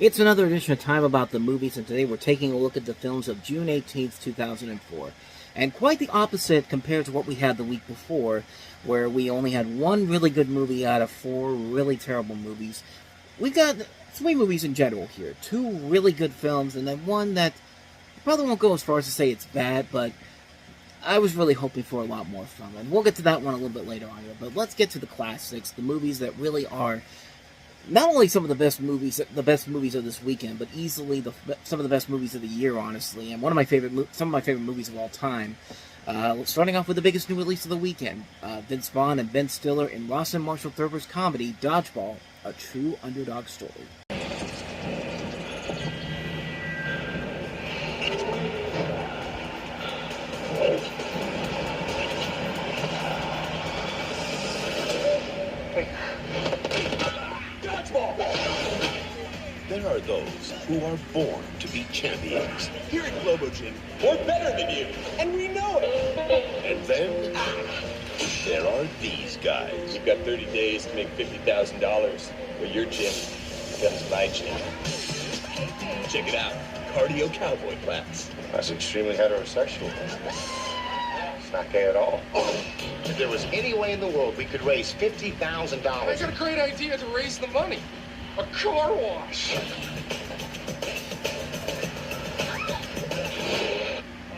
It's another edition of Time About the Movies, and today we're taking a look at the films of June 18th, 2004. And quite the opposite compared to what we had the week before, where we only had one really good movie out of four really terrible movies. We've got three movies in general here. Two really good films, and then one that probably won't go as far as to say it's bad, but I was really hoping for a lot more from it. And we'll get to that one a little bit later on here, but let's get to the classics, the movies that really are not only some of the best movies of this weekend, but easily some of the best movies of the year, honestly, and some of my favorite movies of all time. Starting off with the biggest new release of the weekend, Vince Vaughn and Ben Stiller in Ross and Marshall Thurber's comedy Dodgeball, a true underdog story. There are those who are born to be champions. Here at Globo Gym, we're better than you, and we know it. And then there are these guys. You've got 30 days to make $50,000. Well, your gym becomes my gym. Check it out, cardio cowboy class. That's extremely heterosexual. It's not gay at all. If there was any way in the world we could raise $50,000. I got a great idea to raise the money. A car wash. I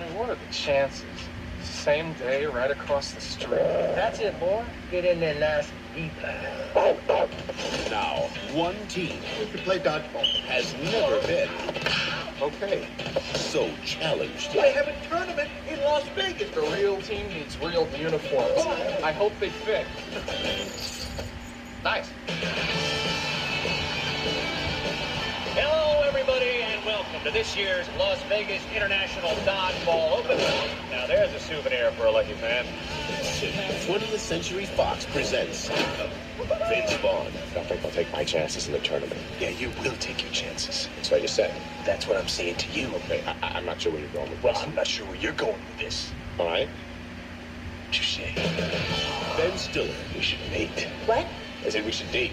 mean, what are the chances? Same day, right across the street. That's it, boy. Get in there nice and deep. Now, one team We could play dodgeball. has never been Okay. so challenged. They have a tournament in Las Vegas. The real team needs real uniforms. I hope they fit. Nice. Hello, everybody, and welcome to this year's Las Vegas International Dodgeball Open. Now, there's a souvenir for a lucky fan. 20th Century Fox presents Vince Vaughn. I don't think I'll take my chances in the tournament. Yeah, you will take your chances. That's what you said. That's what I'm saying to you. Okay, I'm not sure where you're going with Well, this. I'm not sure where you're going with this. All right? Touche. Ben Stiller. We should mate. What? I said we should date.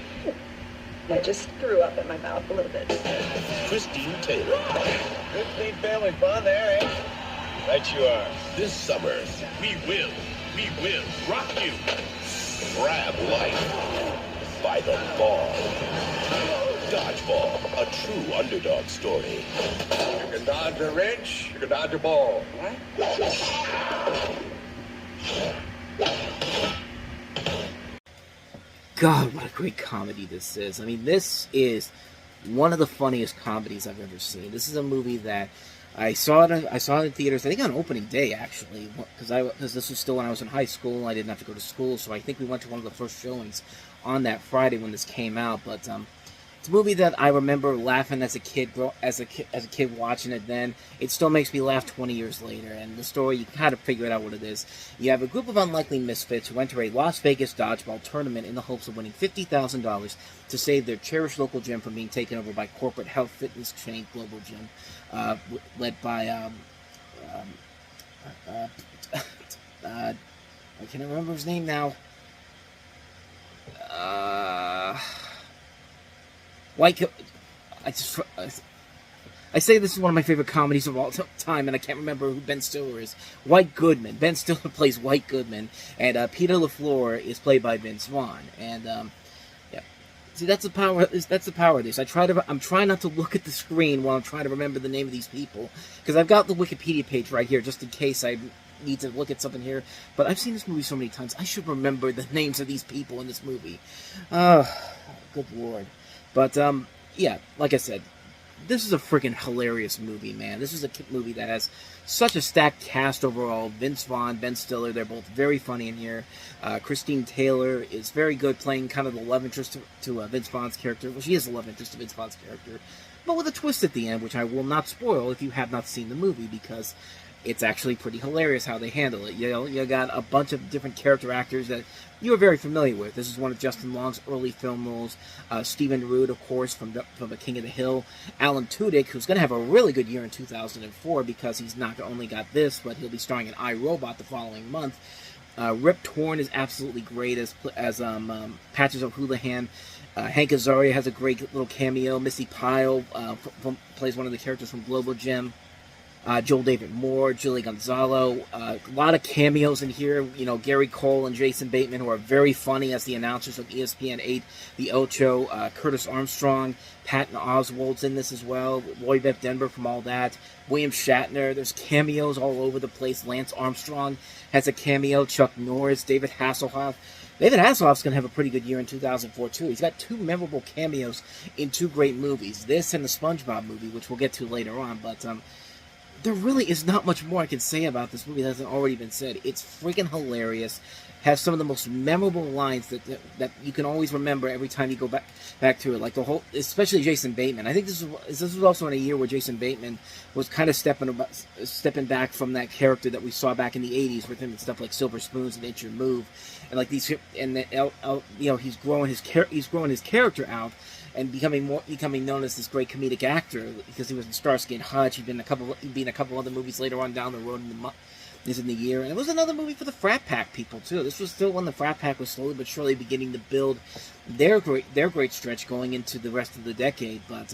I just threw up in my mouth a little bit. Christine Taylor. Good clean family fun there, eh? Right you are. This summer, we will rock you. Grab life by the ball. Dodgeball, a true underdog story. You can dodge a wrench, you can dodge a ball. God, what a great comedy this is. I mean, this is one of the funniest comedies I've ever seen. This is a movie that I saw it in theaters, I think on opening day, actually, because this was still when I was in high school. I didn't have to go to school, so I think we went to one of the first showings on that Friday when this came out. But it's a movie that I remember laughing as a kid watching it then. It still makes me laugh 20 years later, and the story, you kind of figure out what it is. You have a group of unlikely misfits who enter a Las Vegas dodgeball tournament in the hopes of winning $50,000 to save their cherished local gym from being taken over by corporate health fitness chain Global Gym, led by, I can't remember his name now. I say this is one of my favorite comedies of all time, and I can't remember who Ben Stiller is. White Goodman. Ben Stiller plays White Goodman, and Peter LaFleur is played by Vince Vaughn. And yeah, see, that's the power. That's the power of this. I'm trying not to look at the screen while I'm trying to remember the name of these people, because I've got the Wikipedia page right here just in case I need to look at something here. But I've seen this movie so many times, I should remember the names of these people in this movie. Good lord. But yeah, like I said, this is a freaking hilarious movie, man. This is a movie that has such a stacked cast overall. Vince Vaughn, Ben Stiller, they're both very funny in here. Christine Taylor is very good playing kind of the love interest to Vince Vaughn's character. Well, she is the love interest to Vince Vaughn's character, but with a twist at the end, which I will not spoil if you have not seen the movie, because it's actually pretty hilarious how they handle it. You know, you got a bunch of different character actors that you are very familiar with. This is one of Justin Long's early film roles. Stephen Root, of course, from The King of the Hill. Alan Tudyk, who's going to have a really good year in 2004 because he's not only got this, but he'll be starring in iRobot the following month. Rip Torn is absolutely great as Patches O'Houlihan. Hank Azaria has a great little cameo. Missy Pyle plays one of the characters from Global Gym. Joel David Moore, Julie Gonzalo, a lot of cameos in here. You know, Gary Cole and Jason Bateman, who are very funny as the announcers of ESPN 8, The Ocho. Curtis Armstrong, Patton Oswalt's in this as well. Roy Beth Denver from All That. William Shatner. There's cameos all over the place. Lance Armstrong has a cameo. Chuck Norris, David Hasselhoff. David Hasselhoff's going to have a pretty good year in 2004, too. He's got 2 memorable cameos in 2 great movies. This and the SpongeBob movie, which we'll get to later on. But there really is not much more I can say about this movie that hasn't already been said. It's freaking hilarious. Has some of the most memorable lines that you can always remember every time you go back to it. Like the whole, especially Jason Bateman. I think this was also in a year where Jason Bateman was kind of stepping back from that character that we saw back in the 80s with him and stuff like Silver Spoons and Inch Your Move, and like these, and you know, he's growing his character out and becoming known as this great comedic actor because he was in Starsky and Hutch. He'd been in a couple other movies later on down the road in the year, and it was another movie for the frat pack people too. This was still when the frat pack was slowly but surely beginning to build their great stretch going into the rest of the decade. But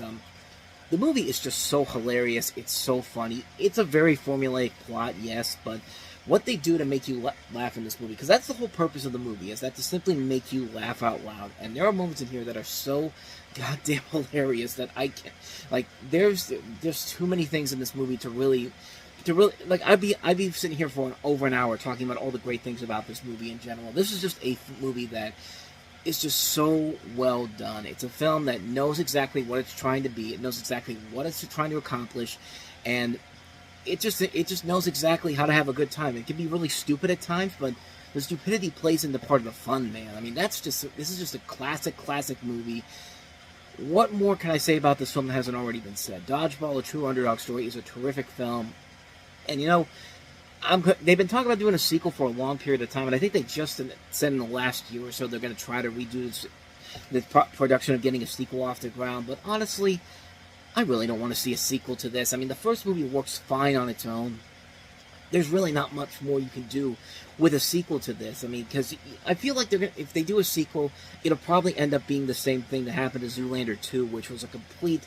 the movie is just so hilarious. It's so funny. It's a very formulaic plot, yes, but what they do to make you laugh in this movie, because that's the whole purpose of the movie, is that to simply make you laugh out loud. And there are moments in here that are so goddamn hilarious that I can't, like, there's too many things in this movie to really, like, I'd be sitting here for over an hour talking about all the great things about this movie in general. This is just a movie that is just so well done. It's a film that knows exactly what it's trying to be. It knows exactly what it's trying to accomplish, and it just knows exactly how to have a good time. It can be really stupid at times, but the stupidity plays into part of the fun, man. I mean, this is just a classic movie. What more can I say about this film that hasn't already been said? Dodgeball, A True Underdog Story, is a terrific film. And, you know, they've been talking about doing a sequel for a long period of time, and I think they just said in the last year or so they're going to try to redo the production of getting a sequel off the ground. But honestly, I really don't want to see a sequel to this. I mean, the first movie works fine on its own. There's really not much more you can do with a sequel to this. I mean, because I feel like if they do a sequel, it'll probably end up being the same thing that happened to Zoolander 2, which was a complete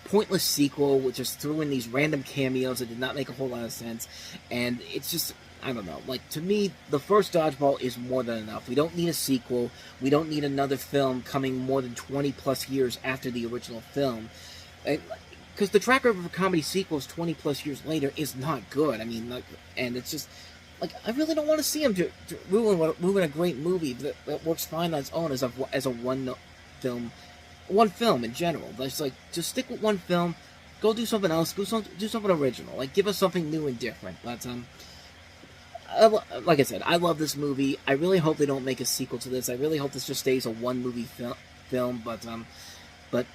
pointless sequel, which just threw in these random cameos that did not make a whole lot of sense. And it's just, I don't know. Like, to me, the first Dodgeball is more than enough. We don't need a sequel. We don't need another film coming more than 20 plus years after the original film. Because the track record for comedy sequels 20 plus years later is not good. I mean, like, and it's just, like, I really don't want to see him to ruin a great movie that works fine on its own as a one film in general. But like, just stick with one film, go do something else, do something original. Like, give us something new and different. But like I said, I love this movie. I really hope they don't make a sequel to this. I really hope this just stays a one movie film. But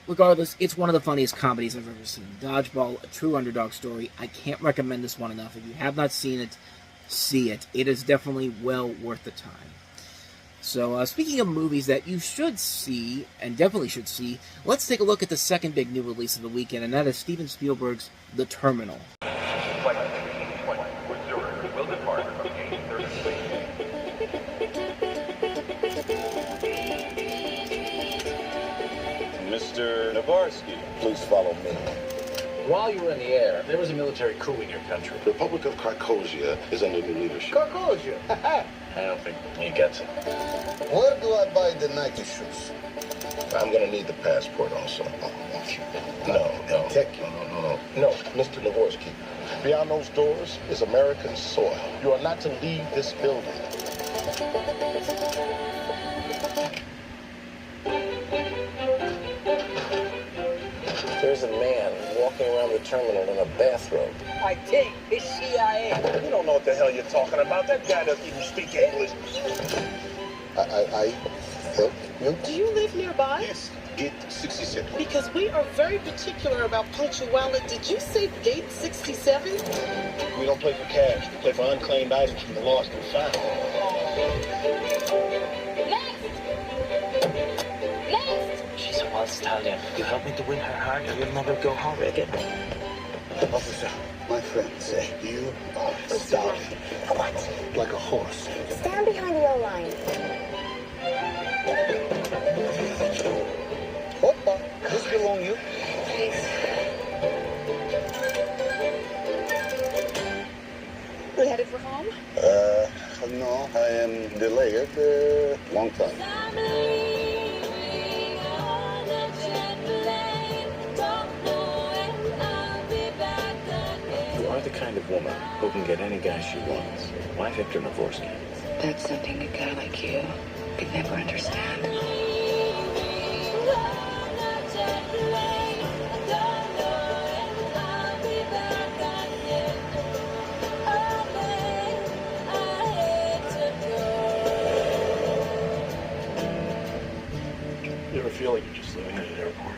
regardless, it's one of the funniest comedies I've ever seen. Dodgeball, A True Underdog Story. I can't recommend this one enough. If you have not seen it, see it. It is definitely well worth the time. So, speaking of movies that you should see, and definitely should see, let's take a look at the second big new release of the weekend, and that is Steven Spielberg's The Terminal. Mr. Navarsky, please follow me. While you were in the air, there was a military coup in your country. The Republic of Carcosia is under new leadership. Carcosia? I don't think he gets it. Where do I buy the Nike shoes? I'm gonna need the passport also. No. No, Mr. Navorsky. Beyond those doors is American soil. You are not to leave this building. There's a man walking around the terminal in a bathrobe. I think it's CIA. You don't know what the hell you're talking about. That guy doesn't even speak English. I help you? Do you live nearby? Yes, Gate 67. Because we are very particular about punctuality. Did you say Gate 67? We don't play for cash. We play for unclaimed items from the lost and found. She's a wild stallion. You help me to win her heart and you'll never go home again. Officer, my friends say you are a stallion. What? Like a horse. Stand behind the O-line. No, I am delayed long time. You are the kind of woman who can get any guy she wants. Why Victor Navorsky? That's something a guy like you could never understand. You ever feel like you're just living in an airport?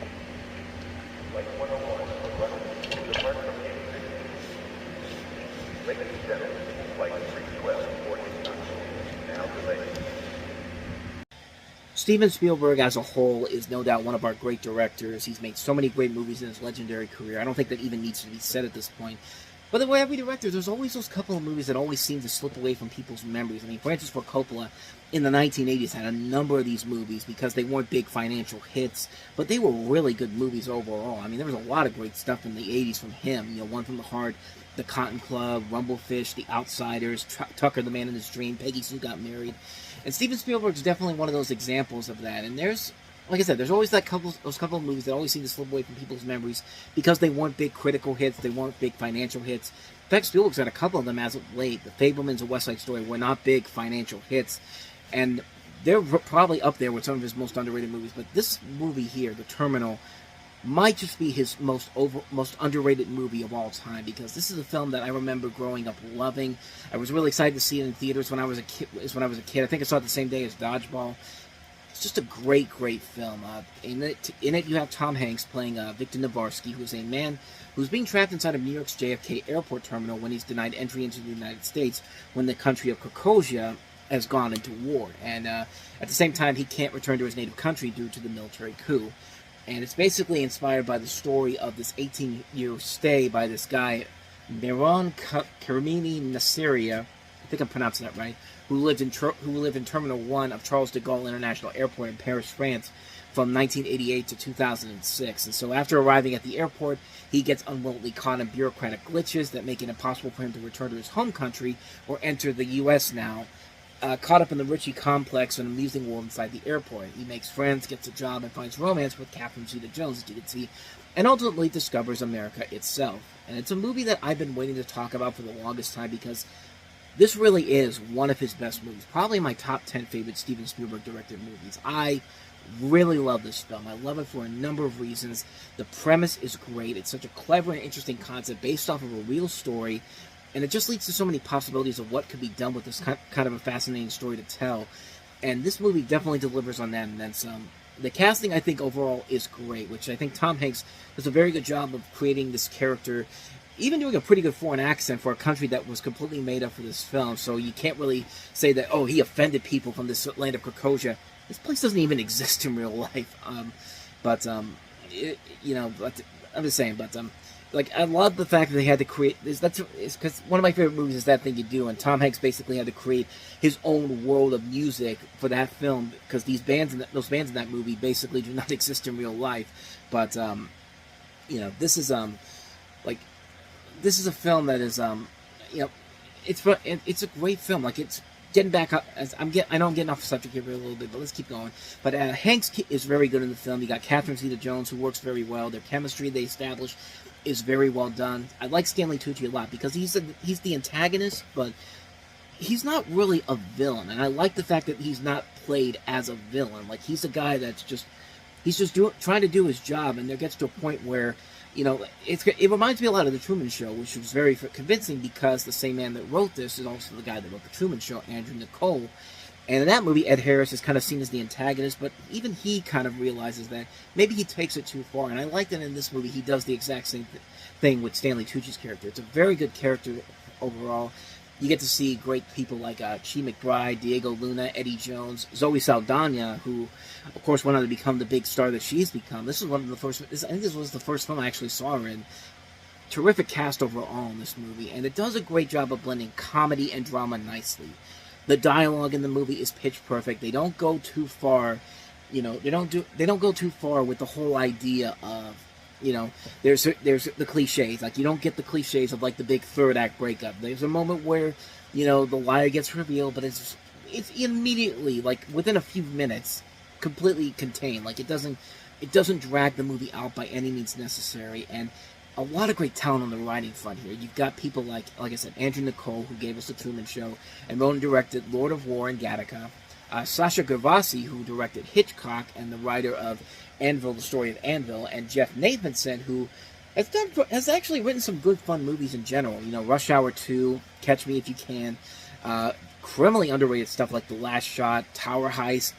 Steven Spielberg as a whole is no doubt one of our great directors. He's made so many great movies in his legendary career. I don't think that even needs to be said at this point. But the way every director, there's always those couple of movies that always seem to slip away from people's memories. I mean, Francis Ford Coppola in the 1980s had a number of these movies because they weren't big financial hits, but they were really good movies overall. I mean, there was a lot of great stuff in the 80s from him. You know, One from the Heart, The Cotton Club, Rumblefish, The Outsiders, Tucker, The Man in His Dream, Peggy Sue Got Married. And Steven Spielberg's definitely one of those examples of that. And there's, like I said, there's always those couple of movies that always seem to slip away from people's memories because they weren't big critical hits, they weren't big financial hits. In fact, Spielberg's had a couple of them as of late. The Fabelmans and West Side Story were not big financial hits, and they're probably up there with some of his most underrated movies. But this movie here, The Terminal, might just be his most underrated movie of all time, because this is a film that I remember growing up loving. I was really excited to see it in theaters when I was a kid. I think I saw it the same day as Dodgeball. It's just a great film. In it, you have Tom Hanks playing Victor Navorsky, who is a man who's being trapped inside of New York's JFK airport terminal when he's denied entry into the United States when the country of Krakosia has gone into war. And at the same time, he can't return to his native country due to the military coup. And it's basically inspired by the story of this 18-year stay by this guy, Miron Karimini Nasseria, I think I'm pronouncing that right, who lived in Terminal 1 of Charles de Gaulle International Airport in Paris, France, from 1988 to 2006. And so after arriving at the airport, he gets unwillingly caught in bureaucratic glitches that make it impossible for him to return to his home country or enter the U.S. now. Caught up in the Ritchie complex and amusing world inside the airport. He makes friends, gets a job, and finds romance with Catherine Zeta-Jones, as you can see, and ultimately discovers America itself. And it's a movie that I've been waiting to talk about for the longest time, because this really is one of his best movies. Probably my top 10 favorite Steven Spielberg directed movies. I really love this film. I love it for a number of reasons. The premise is great. It's such a clever and interesting concept based off of a real story. And it just leads to so many possibilities of what could be done with this kind of a fascinating story to tell. And this movie definitely delivers on that and then some. The casting, I think, overall is great, which I think Tom Hanks does a very good job of creating this character, even doing a pretty good foreign accent for a country that was completely made up for this film. So you can't really say that, oh, he offended people from this land of Krakosia. This place doesn't even exist in real life. I'm just saying, like, I love the fact that they had to create this. That's because one of my favorite movies is That Thing You Do, and Tom Hanks basically had to create his own world of music for that film, because those bands in that movie basically do not exist in real life. But this is a film that is it's a great film. Like, it's getting back up. I know I'm getting off the subject here a little bit, but let's keep going. But Hanks is very good in the film. You got Catherine Zeta-Jones, who works very well. Their chemistry they establish is very well done. I like Stanley Tucci a lot because he's the antagonist, but he's not really a villain. And I like the fact that he's not played as a villain. Like, he's a guy that's trying to do his job, and there gets to a point where, it reminds me a lot of The Truman Show, which was very convincing because the same man that wrote this is also the guy that wrote The Truman Show, Andrew Niccol. And in that movie, Ed Harris is kind of seen as the antagonist, but even he kind of realizes that maybe he takes it too far. And I like that in this movie he does the exact same thing with Stanley Tucci's character. It's a very good character overall. You get to see great people like Chi McBride, Diego Luna, Eddie Jones, Zoe Saldana, who, of course, went on to become the big star that she's become. This is one of the first. I think this was the first film I actually saw her in. Terrific cast overall in this movie, and it does a great job of blending comedy and drama nicely. The dialogue in the movie is pitch perfect. They don't go too far. They don't go too far with the whole idea of, there's the cliches. Like, you don't get the cliches of, like, the big third act breakup. There's a moment where the liar gets revealed, but it's immediately, like, within a few minutes, completely contained. Like, it doesn't drag the movie out by any means necessary, and a lot of great talent on the writing front here. You've got people like I said, Andrew Nicole, who gave us The Truman Show, and wrote and directed Lord of War and Gattaca. Sasha Gervasi, who directed Hitchcock, and the writer of Anvil, The Story of Anvil, and Jeff Nathanson, who has actually written some good, fun movies in general. Rush Hour 2, Catch Me If You Can, criminally underrated stuff like The Last Shot, Tower Heist,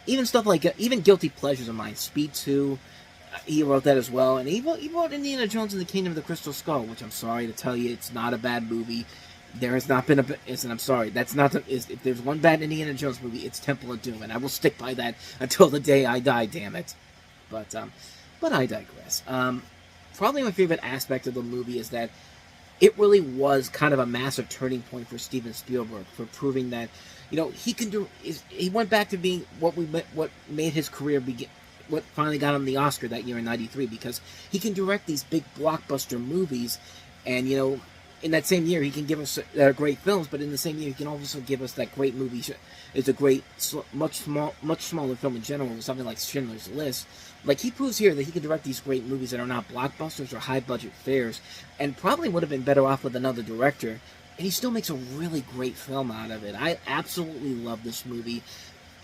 even stuff like, even Guilty Pleasures of mine, Speed 2, he wrote that as well, and he wrote Indiana Jones and the Kingdom of the Crystal Skull, which I'm sorry to tell you, it's not a bad movie. There has not been I'm sorry, if there's one bad Indiana Jones movie, it's Temple of Doom, and I will stick by that until the day I die, damn it. But I digress. Probably my favorite aspect of the movie is that it really was kind of a massive turning point for Steven Spielberg, for proving that, he can do. He went back to being what made his career begin. What finally got him the Oscar that year in '93, because he can direct these big blockbuster movies, and in that same year he can give us great films, but in the same year he can also give us that great movie. It's a great, much smaller film in general, something like Schindler's List. Like, he proves here that he can direct these great movies that are not blockbusters or high budget fares, and probably would have been better off with another director, and he still makes a really great film out of it. I absolutely love this movie.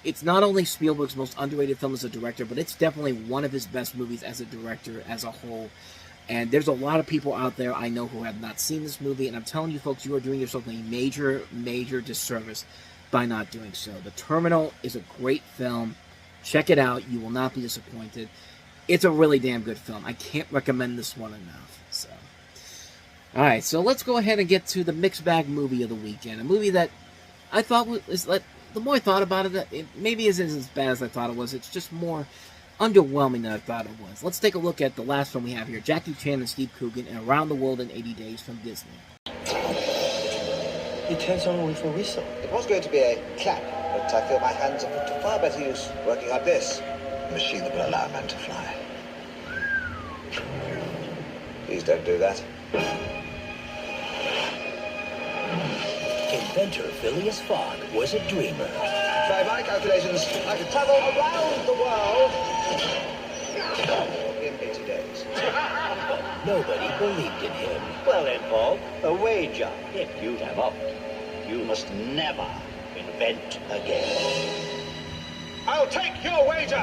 It's not only Spielberg's most underrated film as a director, but it's definitely one of his best movies as a director as a whole. And there's a lot of people out there I know who have not seen this movie, and I'm telling you folks, you are doing yourself a major, major disservice by not doing so. The Terminal is a great film. Check it out. You will not be disappointed. It's a really damn good film. I can't recommend this one enough. So, alright, so let's go ahead and get to the mixed bag movie of the weekend. A movie that I thought was like, the more I thought about it, it maybe isn't as bad as I thought it was. It's just more underwhelming than I thought it was. Let's take a look at the last film we have here. Jackie Chan and Steve Coogan in Around the World in 80 Days from Disney. He turns on with a whistle. It was going to be a clap, but I feel my hands are put to far better use working like this. A machine that will allow a man to fly. Please don't do that. Inventor Phileas Fogg was a dreamer. By my calculations, I could travel around the world in 80 days. Nobody believed in him. Well then, Paul, a wager. If you have up, you must never invent again. I'll take your wager!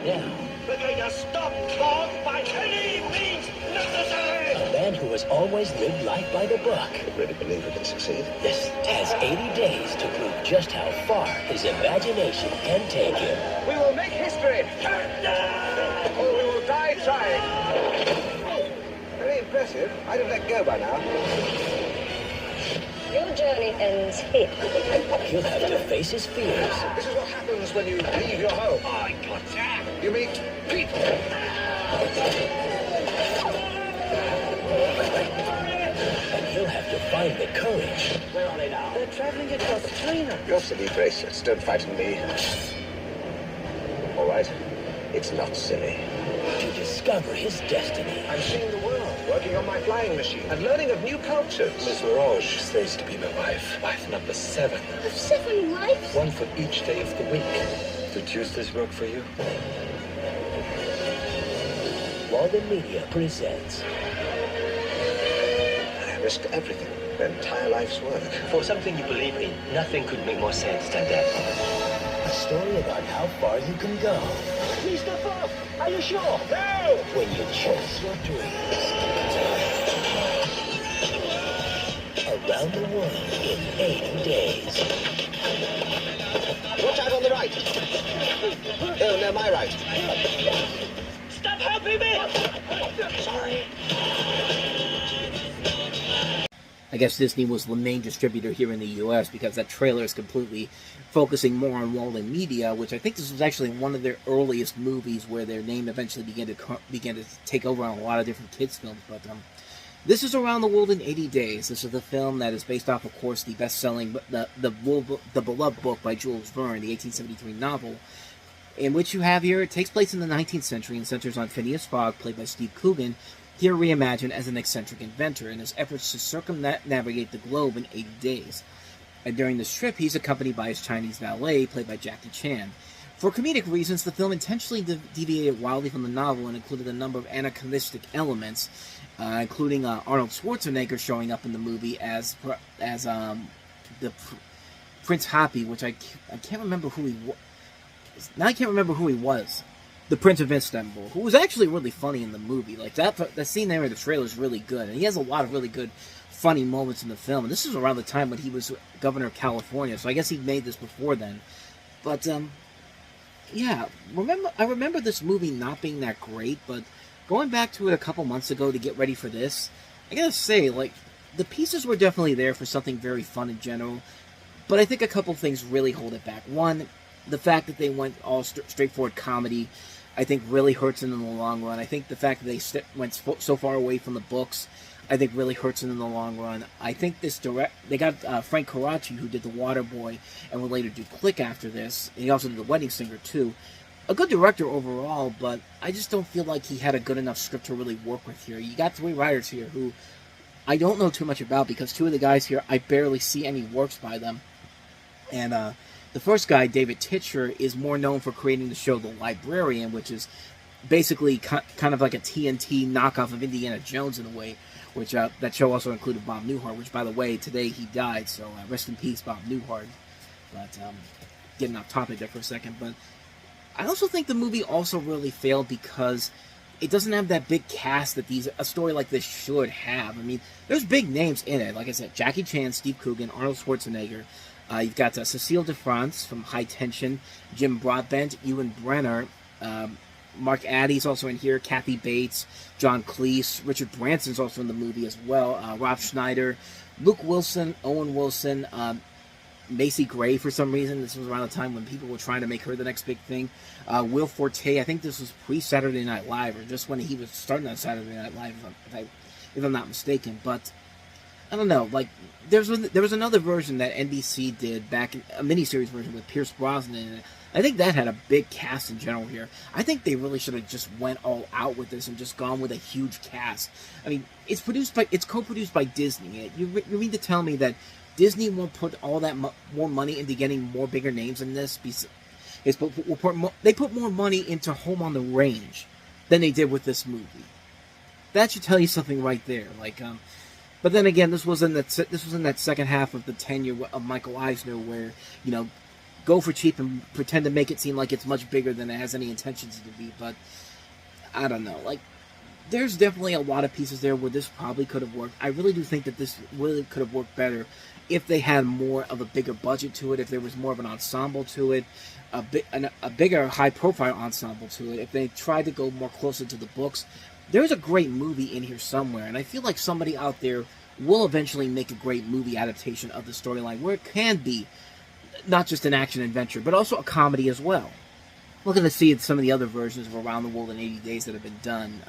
Now, we're going to stop Fogg by any means necessary! A man who has always lived life by the book. I really believe we can succeed. This has 80 days to prove just how far his imagination can take him. We will make history! Or we will die trying! Very impressive. I'd have let go by now. Your journey ends here. He'll have to face his fears. This is what happens when you leave your home. I gotcha! You meet people. And he'll have to find the courage. Where are they now? They're traveling across China. Your silly bracelets don't frighten me. All right. It's not silly. To discover his destiny. I'm seeing the world, working on my flying machine, and learning of new cultures. Miss LaRoche stays to be my wife. Wife number 7. Of 7 wives? One for each day of the week. Do Tuesdays work for you? Walden Media presents. I risked everything, my entire life's work. For something you believe in, nothing could make more sense than that. A story about how far you can go. Mr. Fogg, are you sure? No! When you chase your dreams. Around the world in 80 days. Watch out on the right. Oh, no, my right. Stop helping me! Sorry. I guess Disney was the main distributor here in the U.S. because that trailer is completely focusing more on Walden Media, which I think this was actually one of their earliest movies where their name eventually began to take over on a lot of different kids' films. But this is Around the World in 80 Days. This is the film that is based off, of course, the best-selling, the beloved book by Jules Verne, the 1873 novel, in which you have here, it takes place in the 19th century and centers on Phileas Fogg, played by Steve Coogan, here reimagined as an eccentric inventor in his efforts to circumnavigate the globe in 80 days. And during this trip, he's accompanied by his Chinese valet, played by Jackie Chan. For comedic reasons, the film intentionally deviated wildly from the novel and included a number of anachronistic elements, including Arnold Schwarzenegger showing up in the movie as the Prince Happy, which I can't remember who he was. Now I can't remember who he was. The Prince of Istanbul, who was actually really funny in the movie. Like that scene there in the trailer is really good, and he has a lot of really good, funny moments in the film. And this was around the time when he was governor of California, so I guess he made this before then. But yeah, I remember this movie not being that great, but going back to it a couple months ago to get ready for this, I gotta say, like, the pieces were definitely there for something very fun in general, but I think a couple things really hold it back. One, the fact that they went all straightforward comedy, I think really hurts them in the long run. I think the fact that they went so far away from the books, I think really hurts them in the long run. I think they got Frank Coraci, who did The Waterboy and would later do Click after this, and he also did The Wedding Singer too. A good director overall, but I just don't feel like he had a good enough script to really work with here. You got three writers here who I don't know too much about, because two of the guys here, I barely see any works by them. And the first guy, David Titcher, is more known for creating the show The Librarian, which is basically kind of like a TNT knockoff of Indiana Jones in a way, which that show also included Bob Newhart, which, by the way, today he died, so rest in peace, Bob Newhart. But getting off topic there for a second, but I also think the movie also really failed because it doesn't have that big cast that a story like this should have. I mean, there's big names in it. Like I said, Jackie Chan, Steve Coogan, Arnold Schwarzenegger. You've got Cecile de France from High Tension, Jim Broadbent, Ewan Brenner, Mark Addy's also in here, Kathy Bates, John Cleese, Richard Branson's also in the movie as well, Rob Schneider, Luke Wilson, Owen Wilson, Macy Gray for some reason. This was around the time when people were trying to make her the next big thing. Will Forte, I think this was pre-Saturday Night Live, or just when he was starting on Saturday Night Live, if I'm not mistaken. But I don't know, like, there was another version that NBC did back, a miniseries version with Pierce Brosnan in it. I think that had a big cast in general here. I think they really should have just went all out with this and just gone with a huge cast. I mean, it's co-produced by Disney. You mean to tell me that Disney won't put all that more money into getting more bigger names in this? They put more money into Home on the Range than they did with this movie. That should tell you something right there. Like, but then again, this was in that second half of the tenure of Michael Eisner, where, you know, go for cheap and pretend to make it seem like it's much bigger than it has any intentions to be. But I don't know. Like, there's definitely a lot of pieces there where this probably could have worked. I really do think that this really could have worked better if they had more of a bigger budget to it, if there was more of an ensemble to it, a bigger high-profile ensemble to it, if they tried to go more closer to the books. There's a great movie in here somewhere, and I feel like somebody out there will eventually make a great movie adaptation of the storyline where it can be not just an action-adventure, but also a comedy as well. Looking to see some of the other versions of Around the World in 80 Days that have been done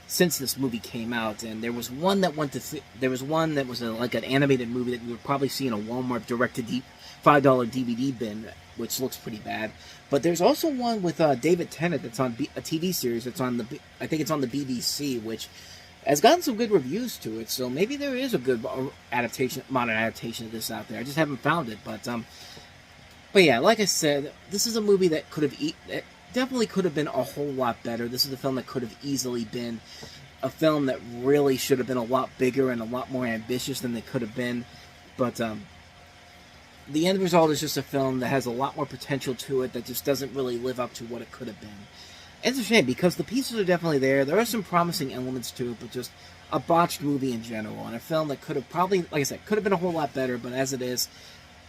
since this movie came out, and there was one that was like an animated movie that you would probably see in a Walmart $5 DVD bin, which looks pretty bad. But there's also one with David Tennant that's on a TV series that's on I think it's on the BBC, which has gotten some good reviews to it. So maybe there is a good modern adaptation of this out there. I just haven't found it, But yeah, like I said, this is a movie that definitely could have been a whole lot better. This is a film that could have easily been a film that really should have been a lot bigger and a lot more ambitious than they could have been. But the end result is just a film that has a lot more potential to it that just doesn't really live up to what it could have been. And it's a shame, because the pieces are definitely there. There are some promising elements to it, but just a botched movie in general. And a film that could have probably, like I said, could have been a whole lot better, but as it is,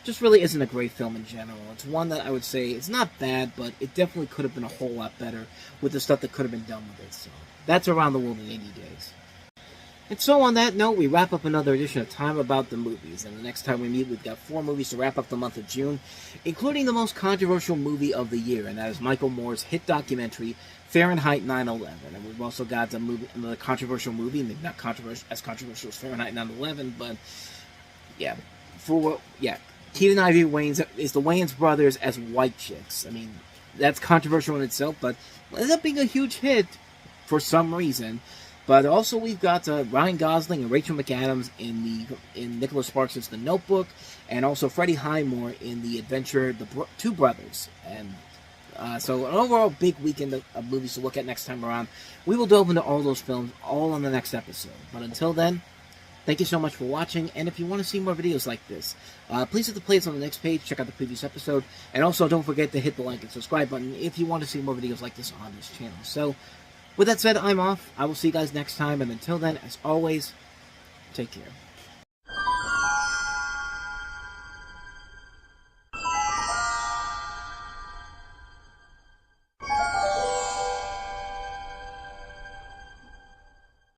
just really isn't a great film in general. It's one that I would say it's not bad, but it definitely could have been a whole lot better with the stuff that could have been done with it. So that's Around the World in 80 Days. And so on that note, we wrap up another edition of Time About the Movies. And the next time we meet, we've got 4 movies to wrap up the month of June, including the most controversial movie of the year, and that is Michael Moore's hit documentary, Fahrenheit 9/11. And we've also got another controversial movie, maybe not as controversial as Fahrenheit 9/11, but yeah, Keaton Ivy Wayans is the Wayans brothers as white chicks. I mean, that's controversial in itself, but it ended up being a huge hit for some reason. But also we've got Ryan Gosling and Rachel McAdams in Nicholas Sparks' The Notebook, and also Freddie Highmore in The Adventure, Two Brothers. And so an overall big weekend of movies to look at next time around. We will delve into all those films all on the next episode. But until then, thank you so much for watching, and if you want to see more videos like this, please hit the plays on the next page, check out the previous episode, and also don't forget to hit the like and subscribe button if you want to see more videos like this on this channel. So, with that said, I'm off. I will see you guys next time, and until then, as always, take care.